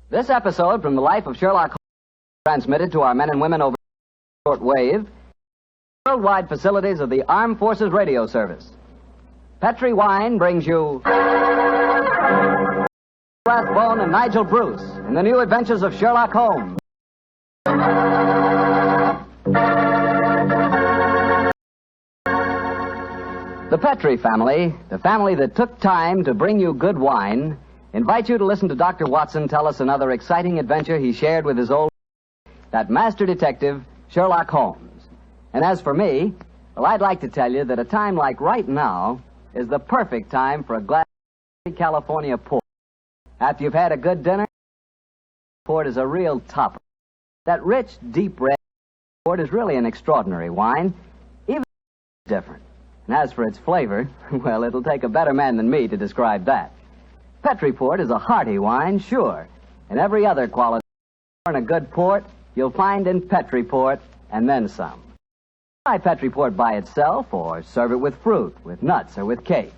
This episode from the life of Sherlock Holmes transmitted to our men and women over short wave, worldwide facilities of the Armed Forces Radio Service. Petri Wine brings you Rathbone and Nigel Bruce in the new adventures of Sherlock Holmes. The Petri family, the family that took time to bring you good wine, invite you to listen to Dr. Watson tell us another exciting adventure he shared with his old that master detective, Sherlock Holmes. And as for me, well, I'd like to tell you that a time like right now is the perfect time for a glass of California port. After you've had a good dinner, port is a real topper. That rich, deep red port is really an extraordinary wine, even different. And as for its flavor, well, it'll take a better man than me to describe that. Petri Port is a hearty wine, sure, and every other quality in a good port you'll find in Petri Port, and then some. Try Petri Port by itself, or serve it with fruit, with nuts, or with cake.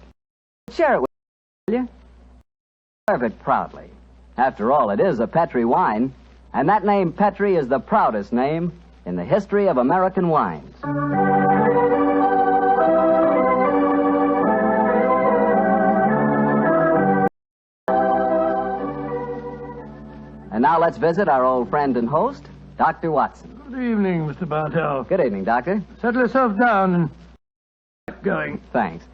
Share it with will you? Serve it proudly. After all, it is a Petri wine, and that name Petri is the proudest name in the history of American wines. And now let's visit our old friend and host, Dr. Watson. Good evening, Mr. Bartell. Good evening, Doctor. Settle yourself down and get going. Thanks.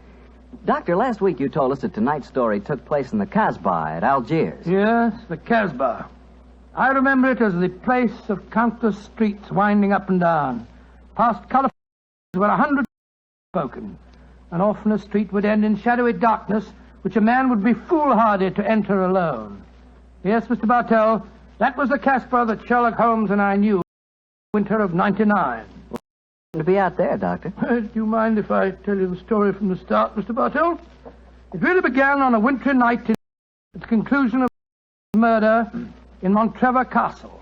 Doctor, last week you told us that tonight's story took place in the Casbah at Algiers. Yes, the Casbah. I remember it as the place of countless streets winding up and down, past colourful where 100 spoken, and often a street would end in shadowy darkness which a man would be foolhardy to enter alone. Yes, Mr. Bartell, that was the Casbah that Sherlock Holmes and I knew in the winter of '99. To be out there, Doctor. Do you mind if I tell you the story from the start, Mr. Bartell? It really began on a wintry night at the conclusion of murder in Montrevor Castle.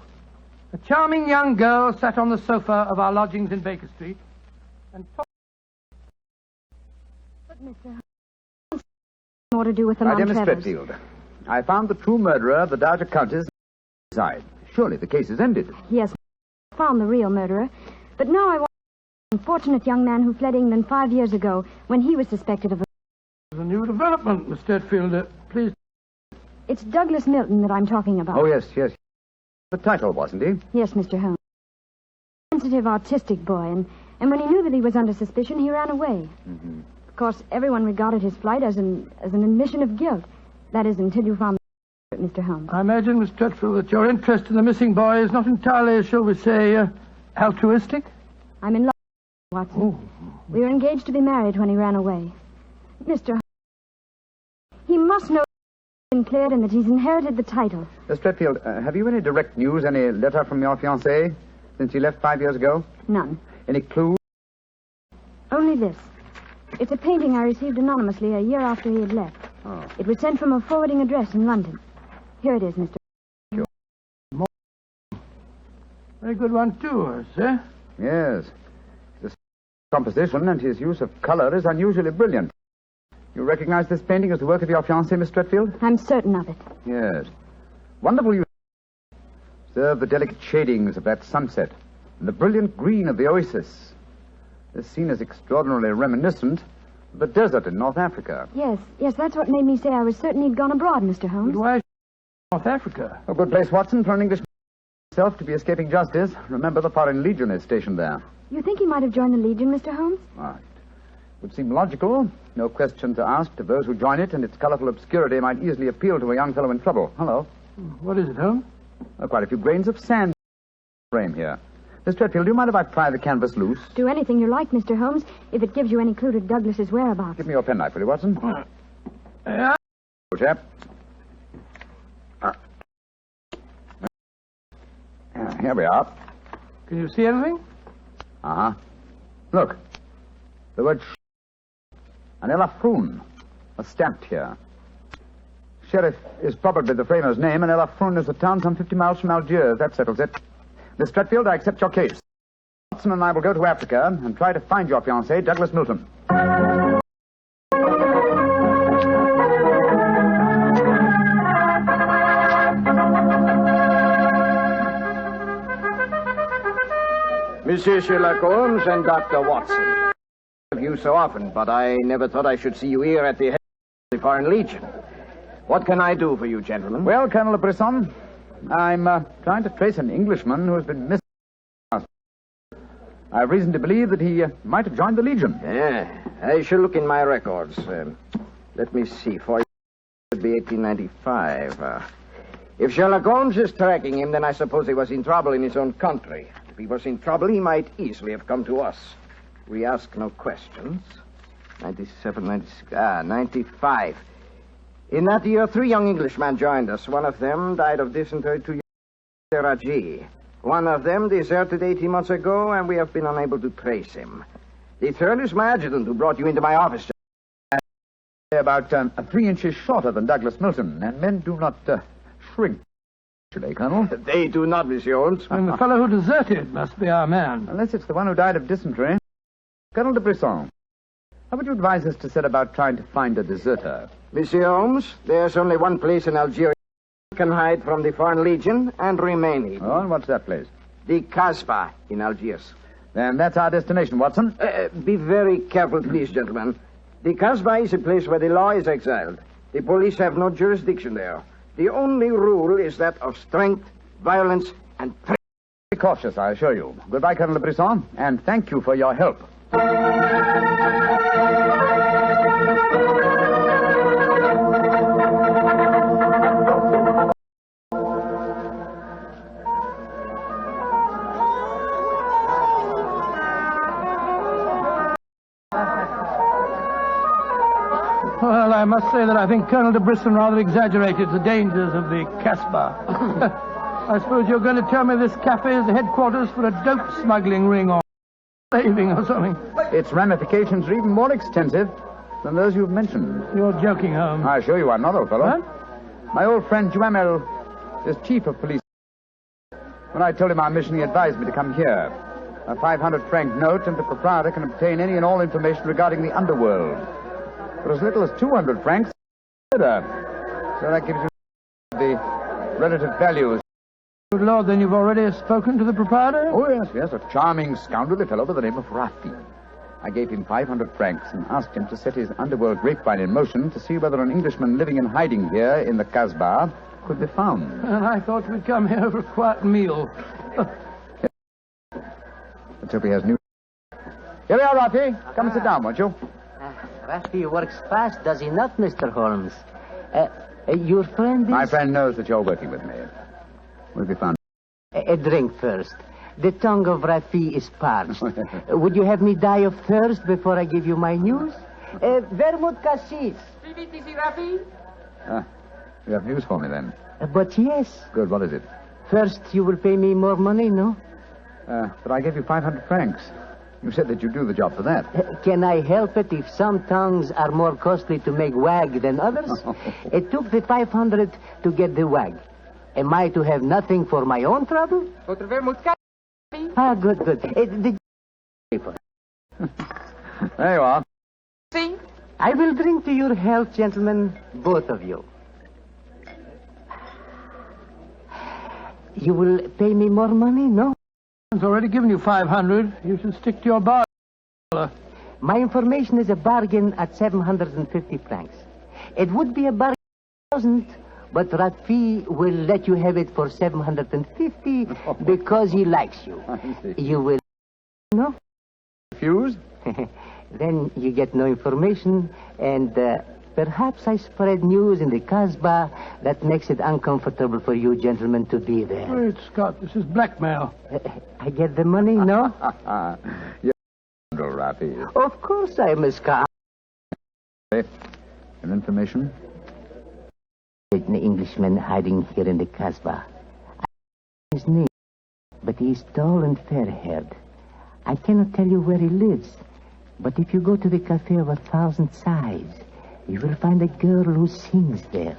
A charming young girl sat on the sofa of our lodgings in Baker Street and talked. But, Mr. Holmes, more to do with the My dear Miss Montrevors. Tretfield, I found the true murderer of the Dowager Countess inside. Surely the case is ended. Yes, I found the real murderer. But now I want the unfortunate young man who fled England 5 years ago when he was suspected of a... There's a new development, Miss Tretfield. Please. It's Douglas Milton that I'm talking about. Oh, yes. The title, wasn't he? Yes, Mr. Holmes. Sensitive, artistic boy, and when he knew that he was under suspicion, he ran away. Mm-hmm. Of course, everyone regarded his flight as an admission of guilt. That is, until you found Mr. Holmes. I imagine, Miss Tretfield, that your interest in the missing boy is not entirely, shall we say, altruistic? I'm in love with Watson. Oh. We were engaged to be married when he ran away. Mr. Holmes, he must know he's been cleared and that he's inherited the title. Miss Tretfield, have you any direct news, any letter from your fiancé since he left 5 years ago? None. Any clue? Only this. It's a painting I received anonymously a year after he had left. Oh. It was sent from a forwarding address in London. Here it is, Mr. Very good one, too, sir. Yes. His composition and his use of color is unusually brilliant. You recognize this painting as the work of your fiancé, Miss Tretfield? I'm certain of it. Yes. Wonderful use. Observe the delicate shadings of that sunset and the brilliant green of the oasis. This scene is extraordinarily reminiscent of the desert in North Africa. Yes, that's what made me say I was certain he'd gone abroad, Mr. Holmes. But why North Africa? A good place, Watson, for an Englishman himself to be escaping justice. Remember, the Foreign Legion is stationed there. You think he might have joined the Legion, Mr. Holmes? Right. Would seem logical. No questions are asked of those who join it, and its colorful obscurity might easily appeal to a young fellow in trouble. Hello. What is it, Holmes? Quite a few grains of sand in the frame here. Miss Tretfield, do you mind if I pry the canvas loose? Do anything you like, Mr. Holmes, if it gives you any clue to Douglas's whereabouts. Give me your penknife, will you, Watson? Yeah. Good chap. Here we are. Can you see anything? Uh-huh. Look. The word and Elafroun are stamped here. Sheriff is probably the framer's name, and Elafroun is a town some 50 miles from Algiers. That settles it. Miss Tretfield, I accept your case. Watson and I will go to Africa and try to find your fiancé, Douglas Milton. Monsieur Sherlock Holmes and Dr. Watson. Of you so often, but I never thought I should see you here at the head of the Foreign Legion. What can I do for you, gentlemen? Well, Colonel Brisson, I'm trying to trace an Englishman who has been missing. I have reason to believe that he might have joined the Legion. Yeah, I shall look in my records. Let me see. For you, it would be 1895. If Sherlock Holmes is tracking him, then I suppose he was in trouble in his own country. If he was in trouble, he might easily have come to us. We ask no questions. 97, 96, 95. In that year, 3 young Englishmen joined us. One of them died of dysentery 2 years later at Raji. One of them deserted 18 months ago, and we have been unable to trace him. The third is my adjutant who brought you into my office. About 3 inches shorter than Douglas Milton, and men do not shrink, actually, Colonel. They do not, Monsieur Holmes. And the fellow who deserted must be our man. Unless it's the one who died of dysentery. Colonel de Brisson, how would you advise us to set about trying to find a deserter? Monsieur Holmes, there's only one place in Algeria can hide from the Foreign Legion and remain hidden. Oh, and what's that place? The Casbah in Algiers. Then that's our destination, Watson. Be very careful, please, gentlemen. The Casbah is a place where the law is exiled. The police have no jurisdiction there. The only rule is that of strength, violence, and threat. Be cautious, I assure you. Goodbye, Colonel de Brisson, and thank you for your help. Well, I must say that I think Colonel de Brisson rather exaggerated the dangers of the Casbah. I suppose you're going to tell me this cafe is the headquarters for a dope smuggling ring or slaving or something. Its ramifications are even more extensive than those you've mentioned. You're joking, Holmes. I assure you I'm not, old fellow. What? My old friend Duhamel is chief of police. When I told him our mission, he advised me to come here. A 500-franc note, and the proprietor can obtain any and all information regarding the underworld. For as little as 200 francs, so that gives you the relative values. Good Lord, then you've already spoken to the proprietor? Oh, yes, a charming scoundrelly fellow by the name of Rafi. I gave him 500 francs and asked him to set his underworld grapevine in motion to see whether an Englishman living in hiding here in the Casbah could be found. And I thought we'd come here for a quiet meal. Let's hope he has news. Here we are, Rafi. Come and sit down, won't you? Rafi works fast, does he not, Mr. Holmes? Your friend is... My friend knows that you're working with me. We'll be found. A drink first. The tongue of Rafi is parched. Would you have me die of thirst before I give you my news? Vermouth cassis. You have news for me, then? But yes. Good, what is it? First, you will pay me more money, no? But I gave you 500 francs. You said that you'd do the job for that. Can I help it if some tongues are more costly to make wag than others? It took the 500 to get the wag. Am I to have nothing for my own trouble? Good. The paper. There you are. See? I will drink to your health, gentlemen, both of you. You will pay me more money, no? He's already given you 500. You should stick to your bar. My information is a bargain at 750 francs. It would be a bargain at 1,000, but Rafi will let you have it for 750 because he likes you. You will... No? Refuse? Then you get no information, and perhaps I spread news in the Casbah that makes it uncomfortable for you gentlemen to be there. Wait, Scott, this is blackmail. I get the money, no? You're a Rafi. Of course I'm a scoundrel. And information? An Englishman hiding here in the Casbah. I know his name, but he is tall and fair-haired. I cannot tell you where he lives, but if you go to the Cafe of 1,000 Sighs, you will find a girl who sings there.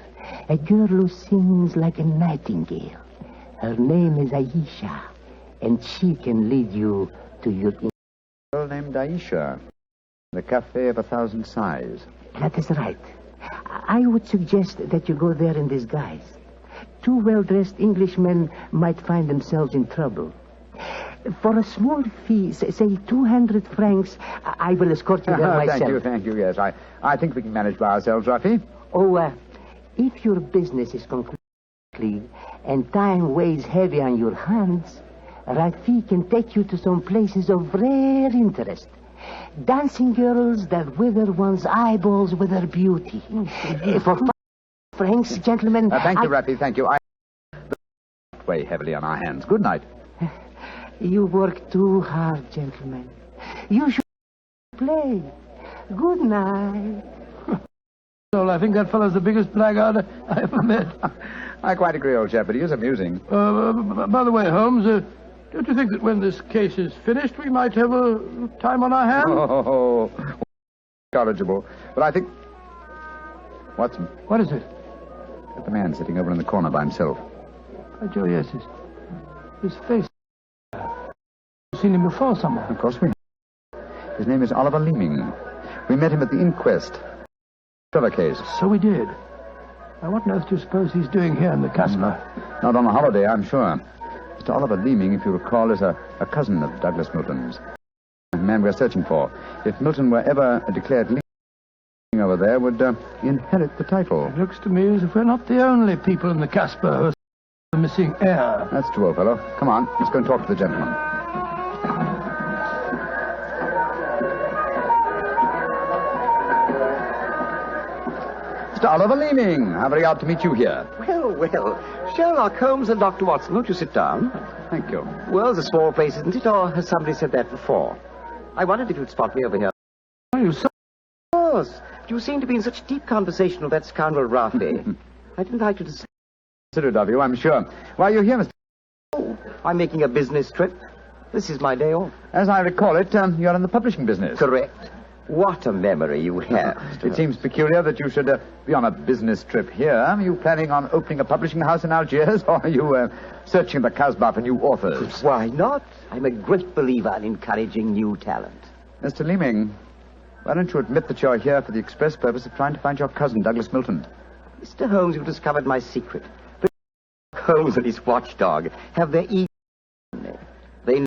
A girl who sings like a nightingale. Her name is Aisha, and she can lead you to your... A girl named Aisha. The Cafe of 1,000 Sighs. That is right. I would suggest that you go there in disguise. 2 well-dressed Englishmen might find themselves in trouble. For a small fee, say 200 francs, I will escort you there myself. Thank you, yes. I think we can manage by ourselves, Rafi. Oh, if your business is concluded and time weighs heavy on your hands, Rafi can take you to some places of rare interest. Dancing girls that wither one's eyeballs with their beauty. For 5 francs, gentlemen... thank you, Rafi, thank you. Weigh heavily on our hands. Good night. You work too hard, gentlemen. You should play. Good night. Well, I think that fellow's the biggest blackguard I ever met. I quite agree, old chap, but he is amusing. By the way, Holmes, don't you think that when this case is finished, we might have a time on our hands? Oh, incorrigible. But I think... Watson. What is it? The man sitting over in the corner by himself. By Joe, yes, his face. I've seen him before somewhere. Of course we have. His name is Oliver Leeming. We met him at the inquest. Sherlock case. So we did. Now, what on earth do you suppose he's doing here in the Casbah? Not on a holiday, I'm sure. Mr. Oliver Leeming, if you recall, is a cousin of Douglas Milton's. The man we're searching for. If Milton were ever declared Leeming over there, would inherit the title. It looks to me as if we're not the only people in the Casbah who are the missing heir. That's true, old fellow. Come on, let's go and talk to the gentleman. Mr. Oliver Leeming, how very odd to meet you here. Well, Sherlock Holmes and Dr. Watson, won't you sit down? Thank you. Well, it's a small place, isn't it? Or has somebody said that before? I wondered if you'd spot me over here. Are you so... Of course. You seem to be in such deep conversation with that scoundrel Rafi. I didn't like you to say... Considerate of you, I'm sure. Why are you here, Mr. Oh, I'm making a business trip. This is my day off. As I recall it, you're in the publishing business. Correct. What a memory you have. It seems peculiar that you should be on a business trip here. Are you planning on opening a publishing house in Algiers, or are you searching the Casbah for new authors? Why not? I'm a great believer in encouraging new talent. Mr. Leeming, why don't you admit that you're here for the express purpose of trying to find your cousin, Douglas Milton? Mr. Holmes, you've discovered my secret. But Holmes and his watchdog have their ego on me. They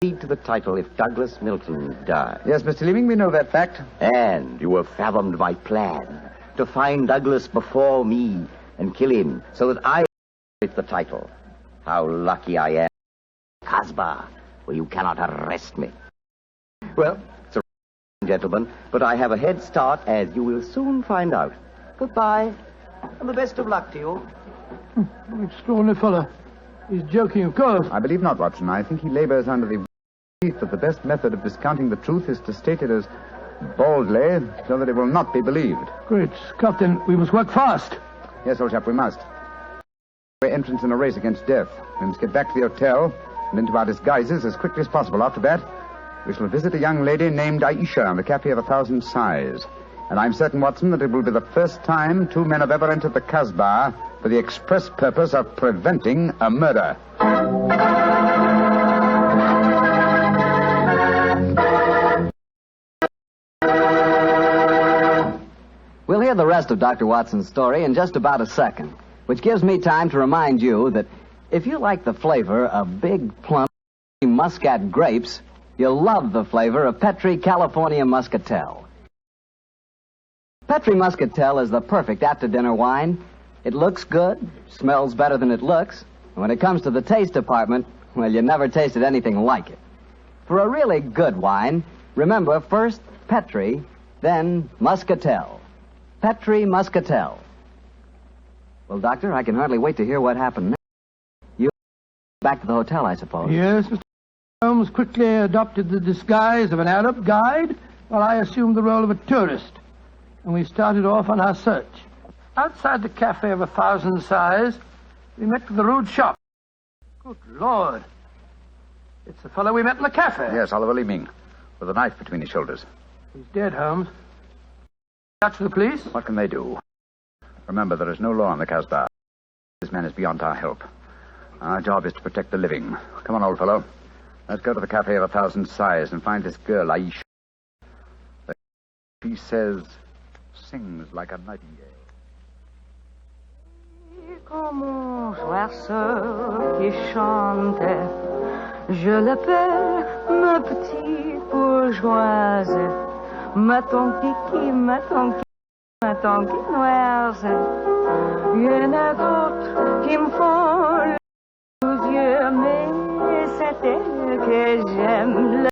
lead to the title if Douglas Milton dies. Yes, Mr. Leeming, we know that fact. And you have fathomed my plan to find Douglas before me and kill him so that I get the title. How lucky I am. Casbah, where you cannot arrest me. Well, it's a gentlemen, but I have a head start, as you will soon find out. Goodbye, and the best of luck to you. Extraordinary fellow. He's joking, of course. I believe not, Watson. I think he labors under the belief that the best method of discounting the truth is to state it as boldly so that it will not be believed. Great Scott, then we must work fast. Yes, old chap, we must. We're entrance in a race against death. We must get back to the hotel and into our disguises as quickly as possible. After that, we shall visit a young lady named Aisha in the Cafe of 1,000 Sighs. And I'm certain, Watson, that it will be the first time 2 men have ever entered the Casbah for the express purpose of preventing a murder. We'll hear the rest of Dr. Watson's story in just about a second, which gives me time to remind you that if you like the flavor of big, plump, muscat grapes, you'll love the flavor of Petri California Muscatel. Petri Muscatel is the perfect after-dinner wine. It looks good, smells better than it looks, and when it comes to the taste department, well, you never tasted anything like it. For a really good wine, remember first Petri, then Muscatel. Petri Muscatel. Well, Doctor, I can hardly wait to hear what happened next. You back to the hotel, I suppose. Yes, Mr. Holmes quickly adopted the disguise of an Arab guide, while I assumed the role of a tourist. And we started off on our search. Outside the Cafe of 1,000 Sighs, we met with a rude shop. Good Lord. It's the fellow we met in the cafe. Yes, Oliver Leeming, with a knife between his shoulders. He's dead, Holmes. Touch the police? What can they do? Remember, there is no law in the Casbah. This man is beyond our help. Our job is to protect the living. Come on, old fellow. Let's go to the Cafe of 1,000 Sighs and find this girl, Aisha. She says, sings like a nightingale. Comme un oiseau qui chante Je l'appelle ma petite bourgeoise, ma tonquille, ma tonquille, ma tonquinoise. Il y en a d'autres qui me font aux yeux, mais c'est elle que j'aime.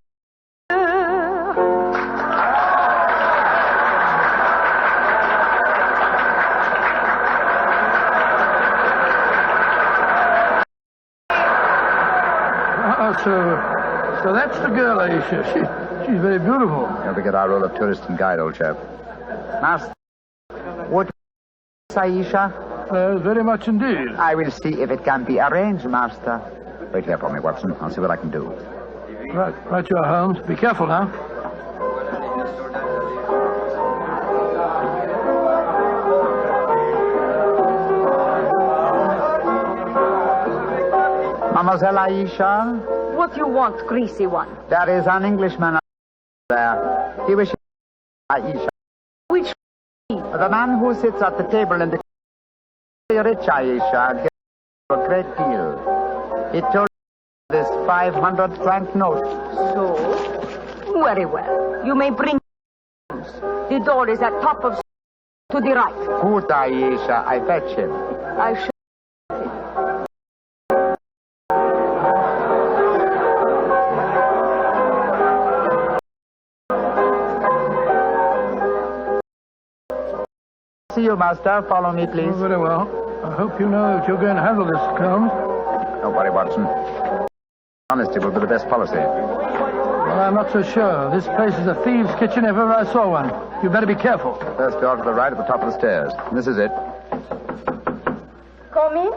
So that's the girl, Aisha. She's very beautiful. Don't forget our role of tourist and guide, old chap. Master, would Aisha? Very much indeed. I will see if it can be arranged, Master. Wait here for me, Watson. I'll see what I can do. Right you are, Holmes. Be careful now. Mademoiselle Aisha? What you want, greasy one? There is an Englishman there. He wishes Aisha. Which? The man who sits at the table in the very rich Aisha and gives a great deal. He told this 500 franc note. So? Very well. You may bring the door is at top of to the right. Good, Aisha. I fetch him. I shall. See you, Master. Follow me, please. Oh, very well. I hope you know that you're going to handle this, Holmes. Don't worry, Watson. Honesty will be the best policy. Well, I'm not so sure. This place is a thieves' kitchen if ever I saw one. You better be careful. First door to the right at the top of the stairs. This is it. Come in.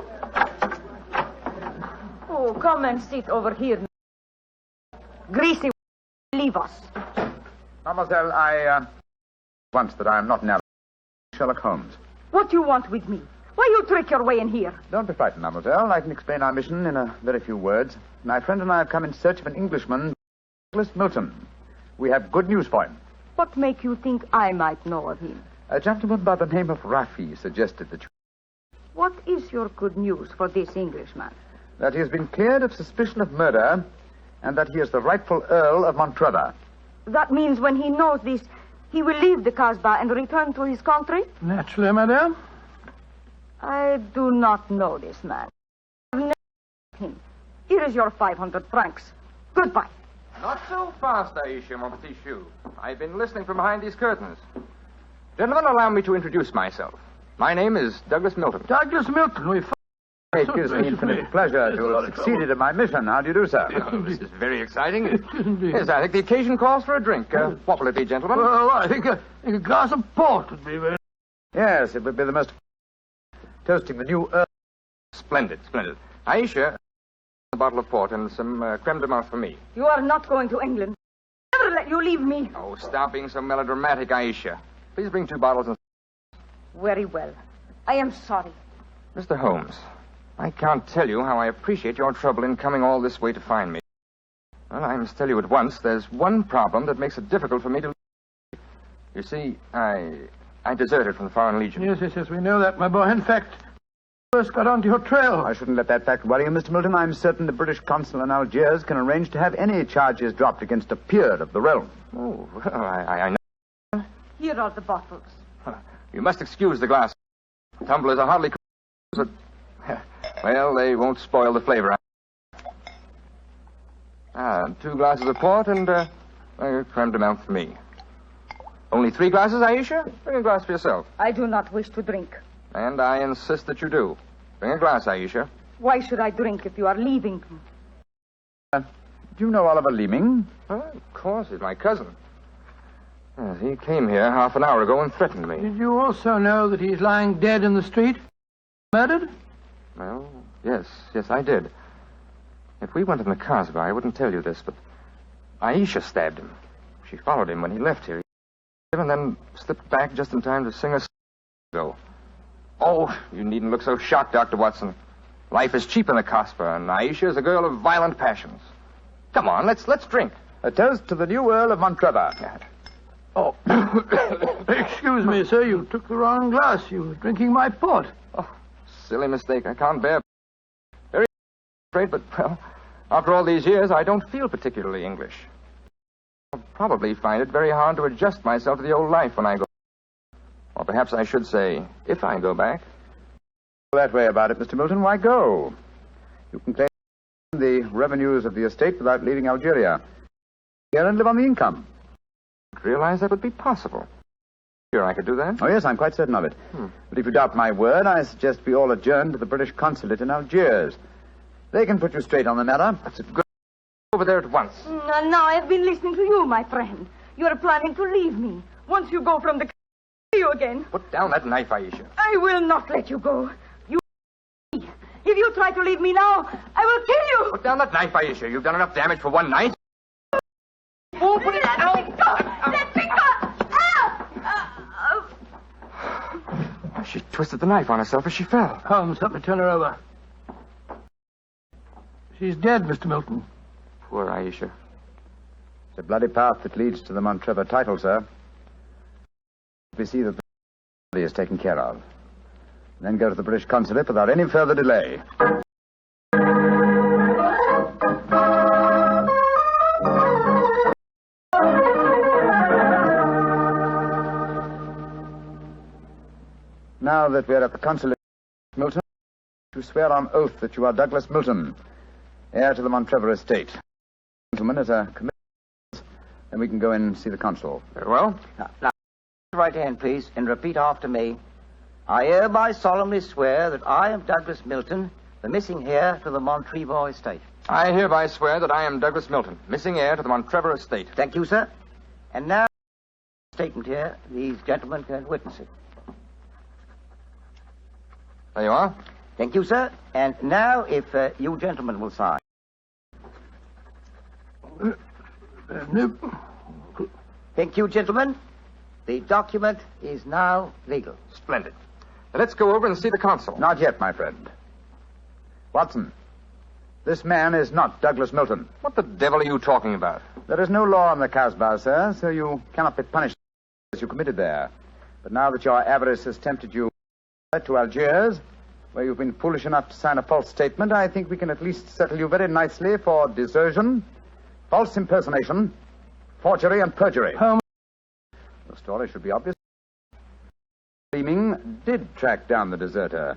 Oh, come and sit over here. Greasy, leave us. Mademoiselle, I once that I am not now Sherlock Holmes. What do you want with me? Why you trick your way in here? Don't be frightened, mademoiselle. I can explain our mission in a very few words. My friend and I have come in search of an Englishman, Douglas Milton. We have good news for him. What make you think I might know of him? A gentleman by the name of Raffi suggested that What is your good news for this Englishman? he has been cleared of suspicion of murder and that he is the rightful Earl of Montrevor. That means when he knows this, he will leave the Casbah and return to his country? Naturally, madame. I do not know this man. I've never met him. Here is your 500 francs. Goodbye. Not so fast, Aisha, mon petit chou. I've been listening from behind these curtains. Gentlemen, allow me to introduce myself. My name is Douglas Milton. Douglas Milton, we It gives me infinite pleasure to have succeeded in my mission. How do you do, sir? Oh, this is very exciting. Yes, I think the occasion calls for a drink. What will it be, gentlemen? Well, I think a glass of port would be very... Yes, it would be the most toasting the new Earl. Splendid, splendid. Aisha, a bottle of port and some creme de menthe for me. You are not going to England. I'll never let you leave me. Oh, stop being so melodramatic, Aisha. Please bring 2 bottles and... Very well. I am sorry. Mr. Holmes, I can't tell you how I appreciate your trouble in coming all this way to find me. Well, I must tell you at once, there's one problem that makes it difficult for me to... You see, I deserted from the Foreign Legion. Yes, we know that, my boy. In fact, first got onto your trail. I shouldn't let that fact worry you, Mr. Milton. I'm certain the British consul in Algiers can arrange to have any charges dropped against a peer of the realm. Oh, well, I know. Here are the bottles. You must excuse the glass. Tumblers are hardly... Well, they won't spoil the flavor. 2 glasses of port and creme de menthe for me. Only 3 glasses, Aisha? Bring a glass for yourself. I do not wish to drink. And I insist that you do. Bring a glass, Aisha. Why should I drink if you are leaving? Do you know Oliver Leeming? Of course, he's my cousin. Yes, he came here half an hour ago and threatened me. Did you also know that he's lying dead in the street? Murdered? Well, yes, I did. If we went in the Casbah, I wouldn't tell you this, but Aisha stabbed him. She followed him when he left here. And then slipped back just in time to sing us go. Oh, you needn't look so shocked, Dr. Watson. Life is cheap in the Casbah, and Aisha is a girl of violent passions. Come on, let's drink. A toast to the new Earl of Montrevor. Oh, excuse me, sir. You took the wrong glass. You were drinking my port. Oh, silly mistake. I can't bear. Very afraid, but, well, After all these years, I don't feel particularly English. I'll probably find it very hard to adjust myself to the old life when I go. Or perhaps I should say, if I go back. That way about it, Mr. Milton, why go? You can claim the revenues of the estate without leaving Algeria. Here and live on the income. I didn't realize that would be possible. Sure, I could do that? Oh, yes, I'm quite certain of it. But if you doubt my word, I suggest we all adjourn to the British consulate in Algiers. They can put you straight on the matter. That's a good... Over there at once. Now I've been listening to you, my friend. You're planning to leave me. Once you go from the... you again. Put down that knife, Aisha. I will not let you go. If you try to leave me now, I will kill you. Put down that knife, Aisha. You've done enough damage for one night. Oh, put it down. Let me go. Let me go. She twisted the knife on herself as she fell. Holmes, help me turn her over. She's dead, Mr. Milton. Poor Aisha. It's a bloody path that leads to the Montrevor title, sir. We see that the body is taken care of. Then go to the British consulate without any further delay. Now that we're at the consulate, Milton, you swear on oath that you are Douglas Milton, heir to the Montrevor estate. Gentlemen, as a commitment, then we can go in and see the consul. Very well. Now, right hand, please, and repeat after me. I hereby solemnly swear that I am Douglas Milton, the missing heir to the Montrevor estate. I hereby swear that I am Douglas Milton, missing heir to the Montrevor estate. Thank you, sir. And now, statement here, these gentlemen can witness it. There you are. Thank you, sir. And now, if you gentlemen will sign. Thank you, gentlemen. The document is now legal. Splendid. Now let's go over and see the consul. Not yet, my friend. Watson, this man is not Douglas Milton. What the devil are you talking about? There is no law in the Casbah, sir, so you cannot be punished as you committed there. But now that your avarice has tempted you to Algiers, where you've been foolish enough to sign a false statement, I think we can at least settle you very nicely for desertion, false impersonation, forgery, and perjury. The story should be obvious. Fleming did track down the deserter.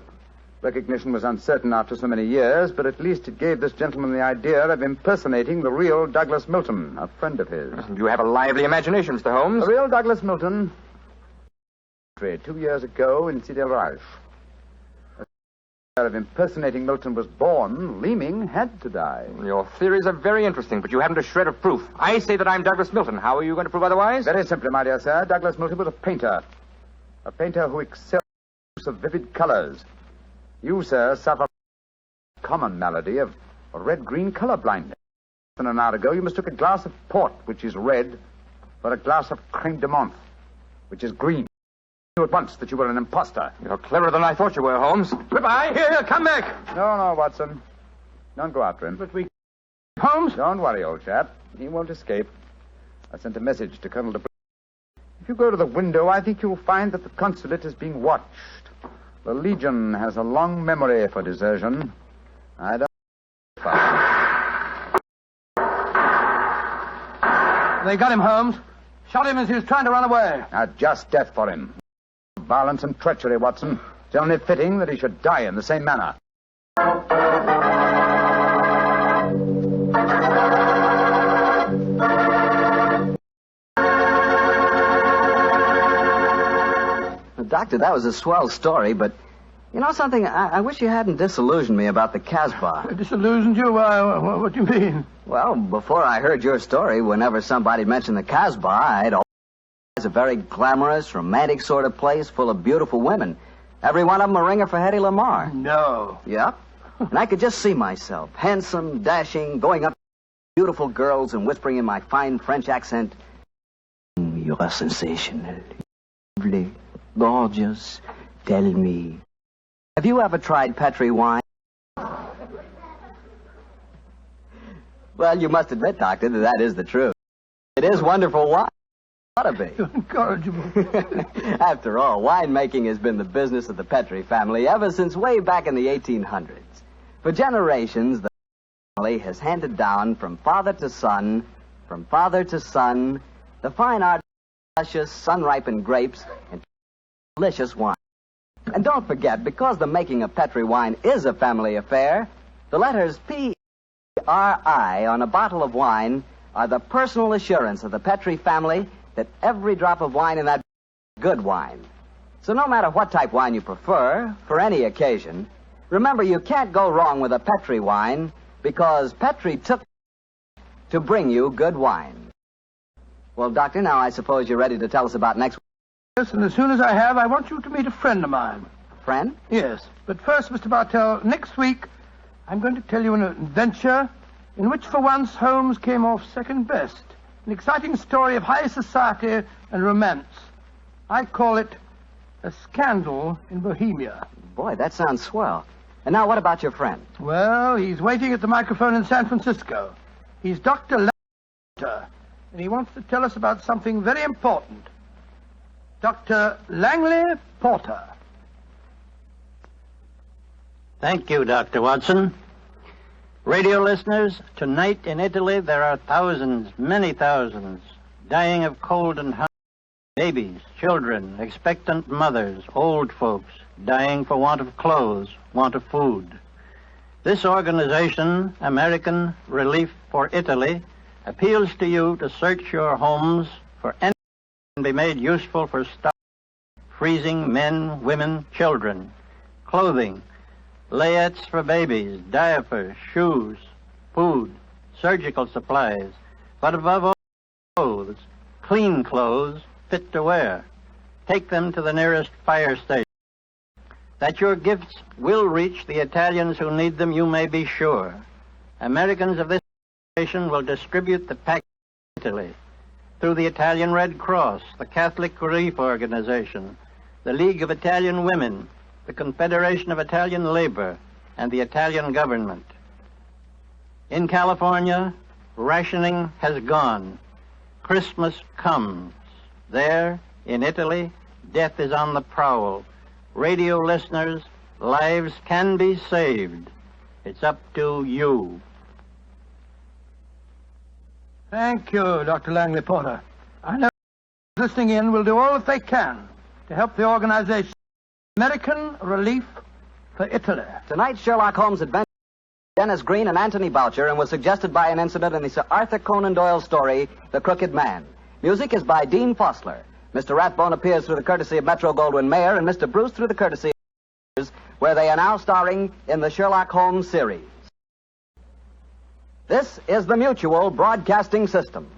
Recognition was uncertain after so many years, but at least it gave this gentleman the idea of impersonating the real Douglas Milton, a friend of his. You have a lively imagination, Mr. Holmes. The real Douglas Milton, 2 years ago in Sidi Raj. Of impersonating Milton was born, Leeming had to die. Your theories are very interesting, but you haven't a shred of proof. I say that I'm Douglas Milton. How are you going to prove otherwise? Very simply, my dear sir. Douglas Milton was a painter. A painter who excelled in the use of vivid colors. You, sir, suffer a common malady of red-green color blindness. An hour ago, you mistook a glass of port, which is red, for a glass of creme de menthe, which is green. You at once that you were an imposter. You're cleverer than I thought you were, Holmes. Goodbye. Here, come back. No, Watson. Don't go after him. But we... Holmes? Don't worry, old chap. He won't escape. I sent a message to Colonel de... If you go to the window, I think you'll find that the consulate is being watched. The Legion has a long memory for desertion. I don't... They got him, Holmes. Shot him as he was trying to run away. A just death for him. Violence and treachery, Watson. It's only fitting that he should die in the same manner. Doctor, that was a swell story, but you know something? I wish you hadn't disillusioned me about the Casbah. Disillusioned you? What do you mean? Well, before I heard your story, whenever somebody mentioned the Casbah, I'd always it's a very glamorous, romantic sort of place full of beautiful women. Every one of them a ringer for Hedy Lamarr. No. Yep. And I could just see myself, handsome, dashing, going up to beautiful girls and whispering in my fine French accent, "You are sensational, lovely, gorgeous, tell me. Have you ever tried Petri wine?" Well, you must admit, Doctor, that is the truth. It is wonderful wine. Ought to be. Incorrigible. After all, winemaking has been the business of the Petri family ever since way back in the 1800s. For generations, the family has handed down from father to son, the fine art of luscious, sun-ripened grapes and delicious wine. And don't forget, because the making of Petri wine is a family affair, the letters P-R-I on a bottle of wine are the personal assurance of the Petri family that every drop of wine in that is good wine. So no matter what type wine you prefer, for any occasion, remember you can't go wrong with a Petri wine because Petri took to bring you good wine. Well, Doctor, now I suppose you're ready to tell us about next week. Yes, and as soon as I have, I want you to meet a friend of mine. Friend? Yes, but first, Mr. Bartell, next week I'm going to tell you an adventure in which for once Holmes came off second best. An exciting story of high society and romance. I call it A Scandal in Bohemia. Boy, that sounds swell. And now what about your friend? Well, he's waiting at the microphone in San Francisco. He's Dr. Langley, and he wants to tell us about something very important. Dr. Langley Porter. Thank you, Dr. Watson. Radio listeners, tonight in Italy there are thousands, many thousands, dying of cold and hunger. Babies, children, expectant mothers, old folks, dying for want of clothes, want of food. This organization, American Relief for Italy, appeals to you to search your homes for anything that can be made useful for freezing men, women, children, clothing, layettes for babies, diapers, shoes, food, surgical supplies, but above all, clothes, clean clothes, fit to wear. Take them to the nearest fire station. That your gifts will reach the Italians who need them, you may be sure. Americans of this nation will distribute the package in Italy through the Italian Red Cross, the Catholic Relief Organization, the League of Italian Women, the Confederation of Italian Labor, and the Italian government. In California, rationing has gone. Christmas comes. There, in Italy, death is on the prowl. Radio listeners, lives can be saved. It's up to you. Thank you, Dr. Langley Porter. I know listening in will do all that they can to help the organization American Relief for Italy. Tonight's Sherlock Holmes adventure Dennis Green and Anthony Boucher and was suggested by an incident in the Sir Arthur Conan Doyle story, The Crooked Man. Music is by Dean Fossler. Mr. Rathbone appears through the courtesy of Metro-Goldwyn-Mayer and Mr. Bruce through the courtesy of where they are now starring in the Sherlock Holmes series. This is the Mutual Broadcasting System.